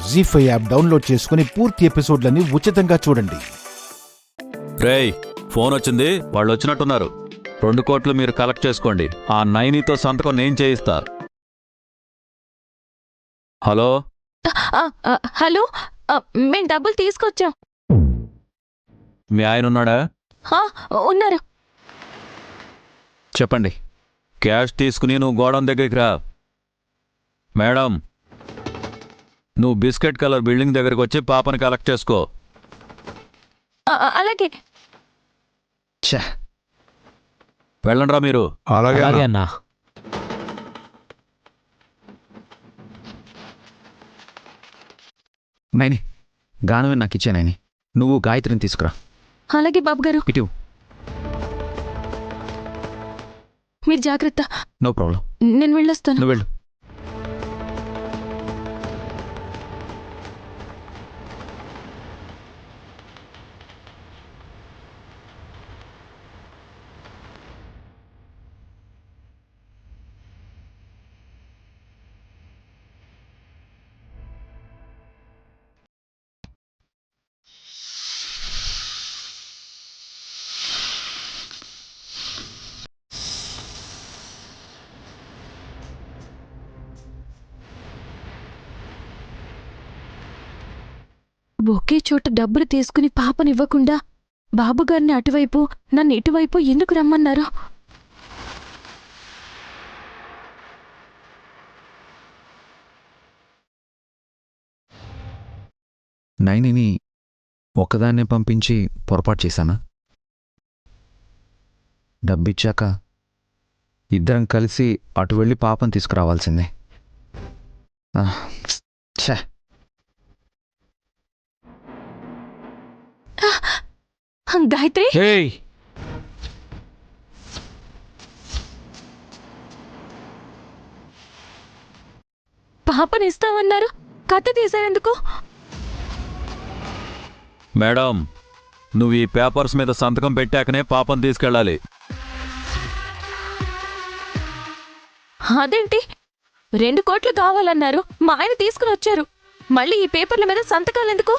జీ5 app download చేసుకుని పూర్తి ఎపిసోడ్లని ఉచితంగా చూడండి. రేయ్, ఫోన్ వచ్చింది, వాళ్ళు వచ్చినట్టున్నారు. 2 కోట్లు మీరు కలెక్ట్ చేసుకోండి. ఆ నైనితో సంతకం నేను చేయిస్తా. హలో హలో, మేము డబ్బులు తీసుకొచ్చాం. మీ ఆయన ఉన్నాడా? ఉన్నారు. చెప్పండి. క్యాష్ తీసుకుని నువ్వు గోడౌన్ దగ్గరికి రా. మేడం, నువ్వు బిస్కెట్ కలర్ బిల్డింగ్ దగ్గరికి వచ్చి పాపని కలెక్ట్ చేసుకో. అలాగే. వెళ్ళండ్రా మీరు. అలాగే అన్నా. నైని, గానమే నాకు ఇచ్చే నైని. నువ్వు గాయత్రిని తీసుకురా. అలాగే బాబుగారు. ఇటు. మీరు జాగ్రత్త. No problem. నేను వెళ్ళొస్తాను. నువ్వు వెళ్ళు. ఒకే చోట డబ్బులు తీసుకుని పాపనివ్వకుండా బాబుగారిని అటువైపు, నన్ను ఇటువైపు ఎందుకు రమ్మన్నారు? నైనిని ఒక్కదాన్నే పంపించి పొరపాటు చేశానా? డబ్బిచ్చాక ఇద్దరం కలిసి అటు వెళ్ళి పాపం తీసుకురావాల్సిందే. ఛే. గాయత్రి, పాపనిస్తామన్నారు, కత్తి తీశారెందుకు? మేడం, నువ్వు ఈ పేపర్స్ మీద సంతకం పెట్టాకనే పాపం తీసుకెళ్ళాలి. అదేంటి, 2 కోట్లు కావాలన్నారు, మా ఆయన తీసుకుని వచ్చారు. మళ్ళీ ఈ పేపర్ల మీద సంతకాలెందుకు?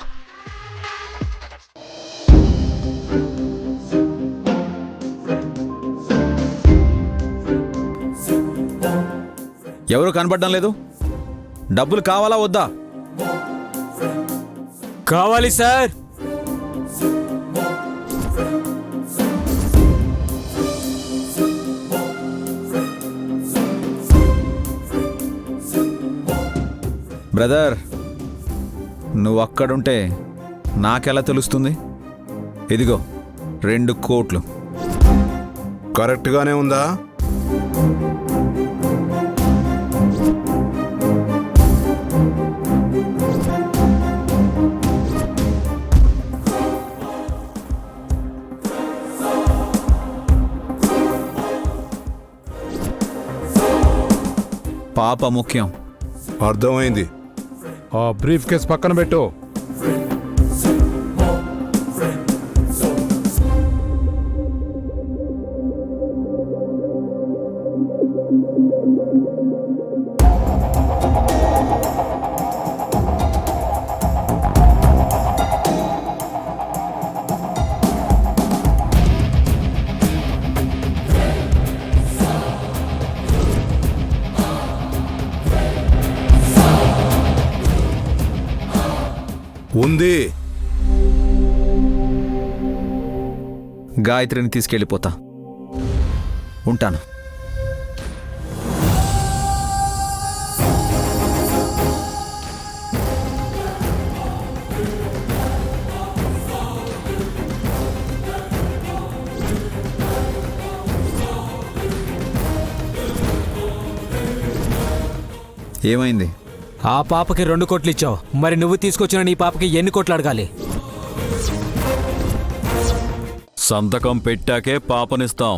ఎవరు కనబడడం లేదు. డబ్బులు కావాలా వద్దా? కావాలి సార్. బ్రదర్, నువ్వు అక్కడుంటే నాకెలా తెలుస్తుంది? ఇదిగో 2 కోట్లు. కరెక్ట్గానే ఉందా? పాప ముఖ్యం. అర్థమైంది. ఆ బ్రీఫ్ కేస్ పక్కన పెట్టు. ఉంది. గాయత్రిని తీసుకెళ్ళిపోతా. ఉంటాను. ఏమైంది? ఆ పాపకి 2 కోట్లు ఇచ్చావు, మరి నువ్వు తీసుకొచ్చిన నీ పాపకి ఎన్ని కోట్లు అడగాలి? సంతకం పెట్టాకే పాపనిస్తాం.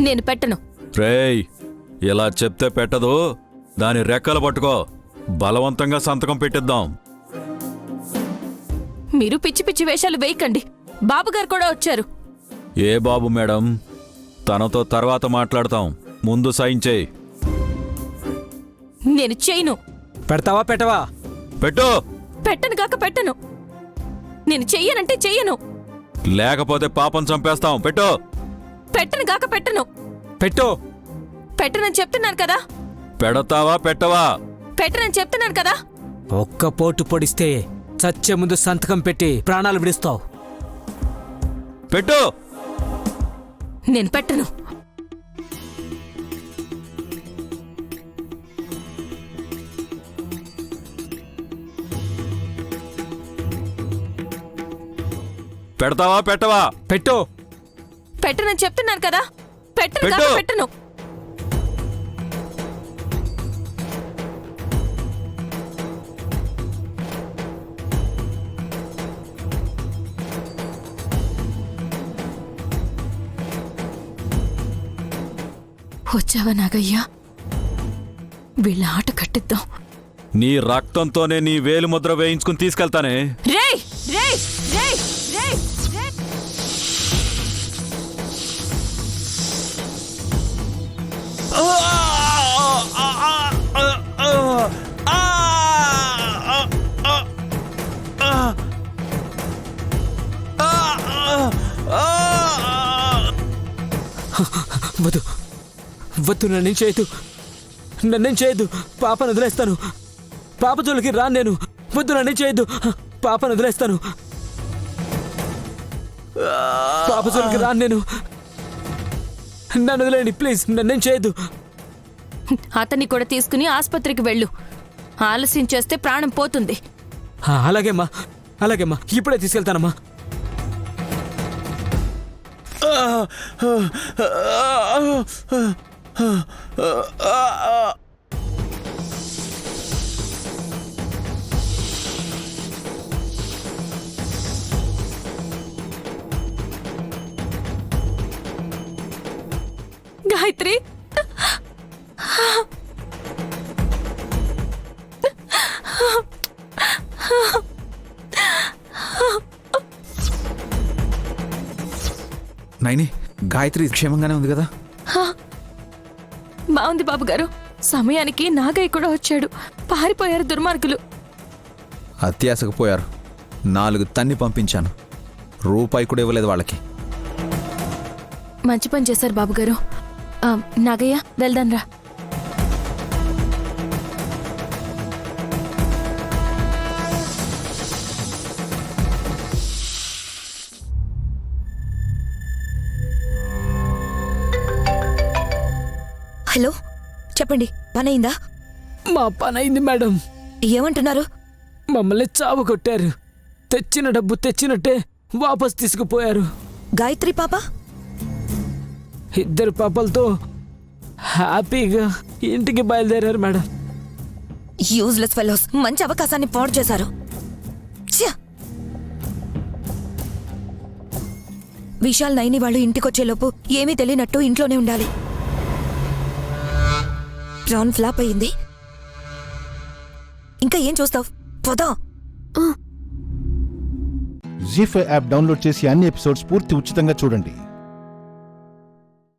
నేను పెట్టను. రేయ్, ఇలా చెప్తే పెట్టదు. దాని రెక్కలు పట్టుకో. బలవంతంగా సంతకం పెట్టిద్దాం. మీరు పిచ్చి పిచ్చి వేషాలు వేయకండి. బాబుగారు కూడా వచ్చారు. ఏ బాబు మేడం? తనతో తర్వాత మాట్లాడతాం. ముందు సైన్ చేయి. నేను చేయను. పెడతావా పెట్టవా? పెట్టు. పెట్టను కాక పెట్టను. నేను చెయ్యనంటే చెయ్యను. లేకపోతే పాపం చంపేస్తాం. పెట్టు. పెట్టను కాక పెట్టను. పెట్టు. పెట్టనని చెప్తున్నాను కదా. పెడతావా పెట్టవా? పెట్టనని చెప్తున్నాను కదా. ఒక్క పోటు పొడిస్తే చచ్చే ముందు సంతకం పెట్టి ప్రాణాలు విడుస్తావు. పెట్టు. నేను పెట్టను. పెడతావా పెట్టవా? పెట్టు. పెట్టనని చెప్తున్నాను కదా. పెట్టను కాక పెట్టు. పెట్టను. వచ్చావా నాగయ్యా? వీళ్ళ ఆట కట్టిద్దాం. నీ రక్తంతోనే నీ వేలు ముద్ర వేయించుకుని తీసుకెళ్తానే. రేయ్ రేయ్ రేయ్ రేయ్ రేయ్. వద్దు వద్దు, నన్నేం చేయదు, నన్నేం చేయదు. పాపను వదిలేస్తాను. పాప జోలికి రాను నేను. వద్దు, నన్నేం చేయొద్దు. పాపను వదిలేస్తాను. పాప జోలికి రాను నేను. నన్ను వదిలేండి ప్లీజ్, నన్నేం చేయొద్దు. అతన్ని కూడా తీసుకుని ఆసుపత్రికి వెళ్ళు. ఆలస్యం చేస్తే ప్రాణం పోతుంది. అలాగేమ్మా, అలాగేమ్మా, ఇప్పుడే తీసుకెళ్తానమ్మా. గాయత్రి, నైని, గాయత్రి క్షేమంగానే ఉంది కదా? బాగుంది బాబు గారు. సమయానికి నాగయ్య కూడా వచ్చాడు. పారిపోయారు దుర్మార్గులు. అత్యాశకు పోయారు. 4 తన్ని పంపించాను. రూపాయి కూడా ఇవ్వలేదు వాళ్ళకి. మంచి పని చేశారు బాబు గారు. నాగయ్య, వెళ్దాం రా. హలో, చెప్పండి. పనైందా? మా పని అయింది మేడం. ఏమంటున్నారు? మమ్మల్ని చావు కొట్టారు. తెచ్చిన డబ్బు తెచ్చినట్టే వాపస్ తీసుకుపోయారు. గాయత్రి పాప? 2 పాపలతో హ్యాపీగా ఇంటికి బయలుదేరారు మేడం. యూజ్లెస్ ఫెలోస్, మంచి అవకాశాన్ని పాడు చేశారు. ఛ! విశాల్, నైని వాళ్ళు ఇంటికొచ్చేలోపు ఏమీ తెలియనట్టు ఇంట్లోనే ఉండాలి. ప్లాన్ ఫ్లాప్ అయ్యింది. ఇంకా ఏం చూస్తావు? పోదా. జీ5 యాప్ డౌన్లోడ్ చేసి అన్ని ఎపిసోడ్స్ పూర్తి ఉచితంగా చూడండి.